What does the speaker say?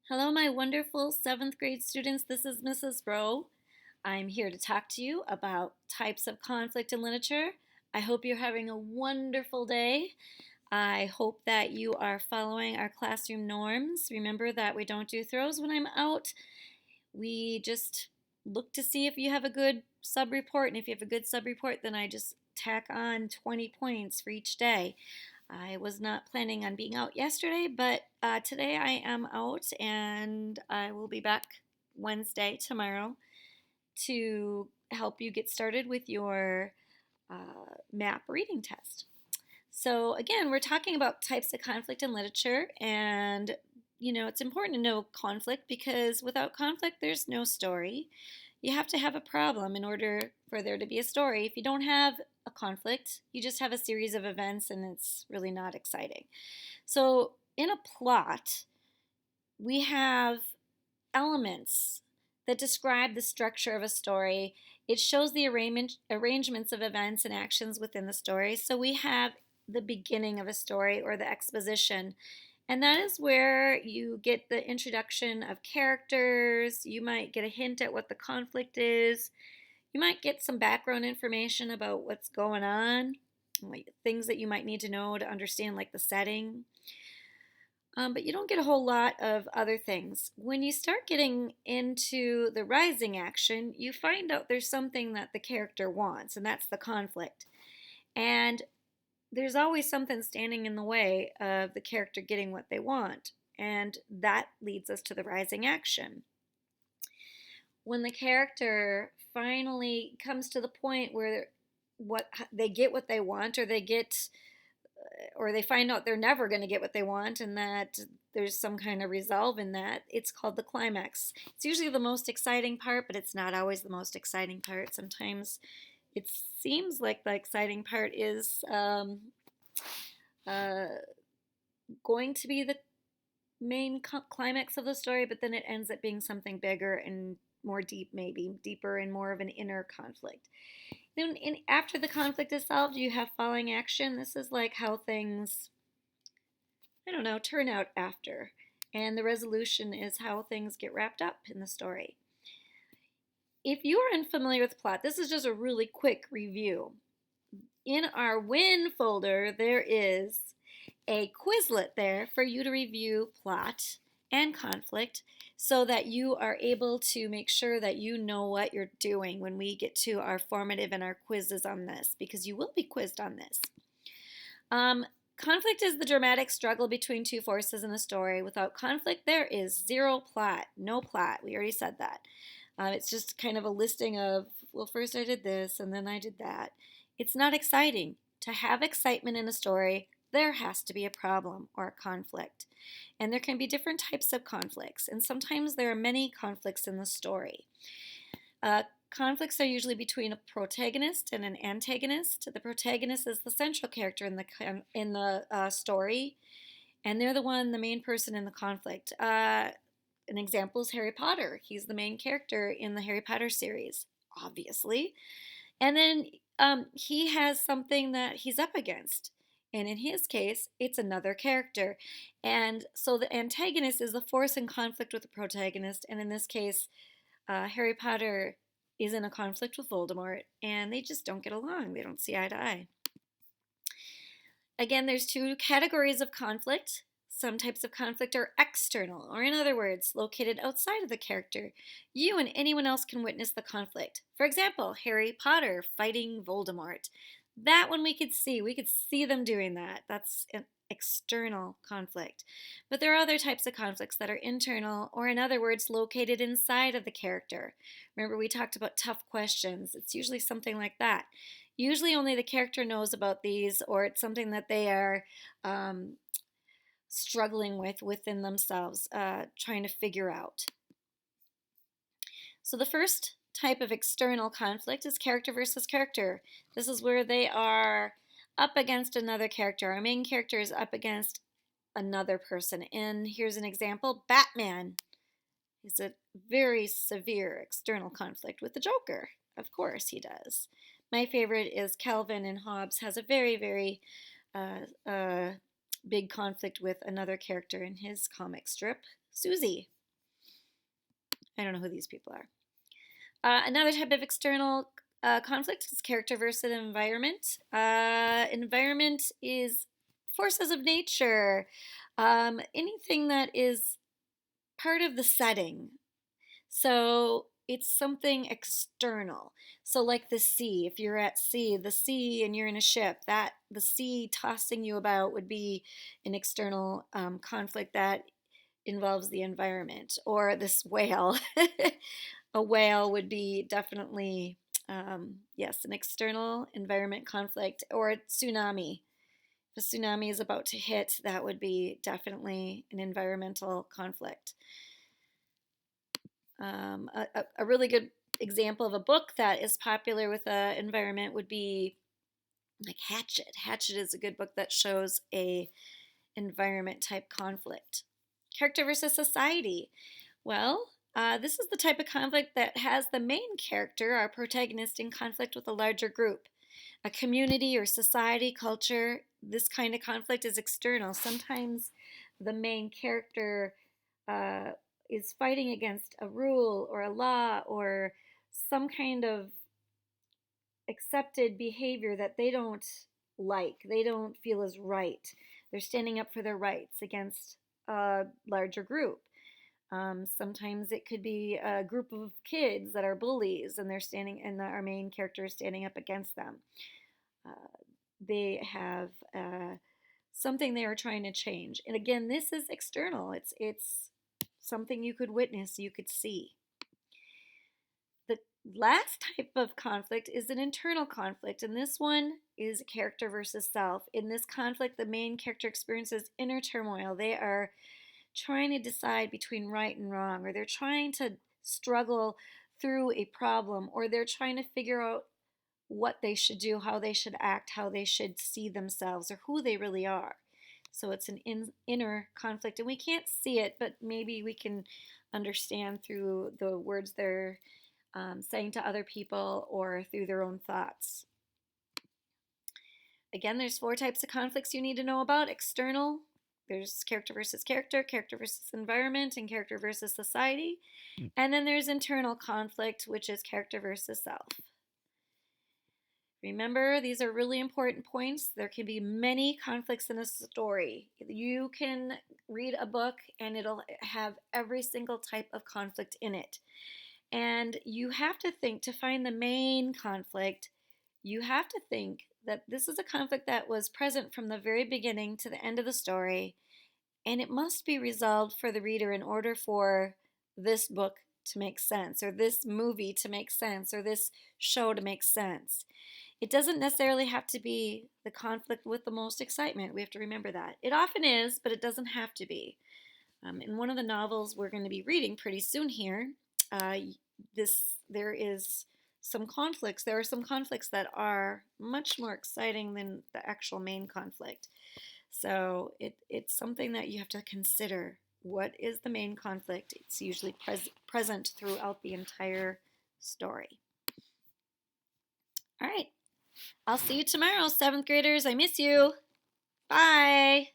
Hello, my wonderful seventh grade students. This is Mrs. Rowe. I'm here to talk to you about types of conflict in literature. I hope you're having a wonderful day. I hope that you are following our classroom norms. Remember that we don't do throws when I'm out. We just look to see if you have a good sub-report, and if you have a good sub-report, then I just tack on 20 points for each day. I was not planning on being out yesterday, but today I am out and I will be back Wednesday, tomorrow, to help you get started with your MAP reading test. So, again, we're talking about types of conflict in literature, and it's important to know conflict because without conflict, there's no story. You have to have a problem in order for there to be a story. If you don't have a conflict, you just have a series of events and it's really not exciting. So, in a plot, we have elements that describe the structure of a story. It shows the arrangements of events and actions within the story. So, we have the beginning of a story or the exposition. And that is where you get the introduction of characters. You might get a hint at what the conflict is. You might get some background information about what's going on, like things that you might need to know to understand, like the setting. But you don't get a whole lot of other things. When you start getting into the rising action, you find out there's something that the character wants, and that's the conflict. And there's always something standing in the way of the character getting what they want, and that leads us to the rising action. When the character finally comes to the point where they get what they want, or they find out they're never going to get what they want, and that there's some kind of resolve in that, it's called the climax. It's usually the most exciting part, but it's not always the most exciting part. Sometimes it seems like the exciting part is uh, going to be the main climax of the story, but then it ends up being something bigger and more deep, maybe deeper and more of an inner conflict. Then, after the conflict is solved, you have following action. This is like how things, I don't know, turn out after. And the resolution is how things get wrapped up in the story. If you are unfamiliar with plot, this is just a really quick review. In our win folder, there is a Quizlet there for you to review plot and conflict so that you are able to make sure that you know what you're doing when we get to our formative and our quizzes on this, because you will be quizzed on this. Conflict is the dramatic struggle between two forces in the story. Without conflict, there is zero plot, no plot. We already said that. It's just kind of a listing of, well, first I did this and then I did that. It's not exciting. To have excitement in a story, there has to be a problem or a conflict. And there can be different types of conflicts, and sometimes there are many conflicts in the story. Conflicts are usually between a protagonist and an antagonist. The protagonist is the central character in the story, and they're the main person in the conflict. An example is Harry Potter. He's the main character in the Harry Potter series, obviously. And then he has something that he's up against. And in his case, it's another character. And so the antagonist is the force in conflict with the protagonist. And in this case, Harry Potter is in a conflict with Voldemort, and they just don't get along. They don't see eye to eye. Again, there's two categories of conflict. Some types of conflict are external, or in other words, located outside of the character. You and anyone else can witness the conflict. For example, Harry Potter fighting Voldemort. That one we could see them doing that. That's an external conflict. But there are other types of conflicts that are internal, or in other words, located inside of the character. Remember, we talked about tough questions. It's usually something like that. Usually only the character knows about these, or it's something that they are struggling with within themselves, trying to figure out. So the first type of external conflict is character versus character. This is where they are up against another character. Our main character is up against another person. And here's an example. Batman is a very severe external conflict with the Joker. Of course he does. My favorite is Calvin and Hobbes has a very, very big conflict with another character in his comic strip, Susie. I don't know who these people are. Another type of external conflict is character versus environment. Environment is forces of nature, anything that is part of the setting. So it's something external. So like the sea, if you're at sea, the sea and you're in a ship, that the sea tossing you about would be an external conflict that involves the environment. Or this whale, a whale would be definitely, yes, an external environment conflict. Or a tsunami. If a tsunami is about to hit, that would be definitely an environmental conflict. A really good example of a book that is popular with the environment would be like Hatchet. Hatchet is a good book that shows a environment type conflict. Character versus society. Well, this is the type of conflict that has the main character, our protagonist, in conflict with a larger group. A community or society, culture, this kind of conflict is external. Sometimes the main character uh, is fighting against a rule or a law or some kind of accepted behavior that they don't like, they don't feel is right. They're standing up for their rights against a larger group. Sometimes it could be a group of kids that are bullies and they're standing, and our main character is standing up against them. They have something they are trying to change. And again, this is external. It's something you could witness, you could see. The last type of conflict is an internal conflict, and this one is character versus self. In this conflict, the main character experiences inner turmoil. They are trying to decide between right and wrong, or they're trying to struggle through a problem, or they're trying to figure out what they should do, how they should act, how they should see themselves, or who they really are. So it's an inner conflict, and we can't see it, but maybe we can understand through the words they're saying to other people or through their own thoughts. Again, there's 4 types of conflicts you need to know about. External, there's character versus character, character versus environment, and character versus society. And then there's internal conflict, which is character versus self. Remember, these are really important points. There can be many conflicts in a story. You can read a book and it'll have every single type of conflict in it. And you have to think, to find the main conflict, you have to think that this is a conflict that was present from the very beginning to the end of the story, and it must be resolved for the reader in order for this book to make sense, or this movie to make sense, or this show to make sense. It doesn't necessarily have to be the conflict with the most excitement. We have to remember that. It often is, but it doesn't have to be. In one of the novels we're going to be reading pretty soon here, there is some conflicts. There are some conflicts that are much more exciting than the actual main conflict. So it's something that you have to consider. What is the main conflict? It's usually present throughout the entire story. All right. I'll see you tomorrow, 7th graders. I miss you. Bye.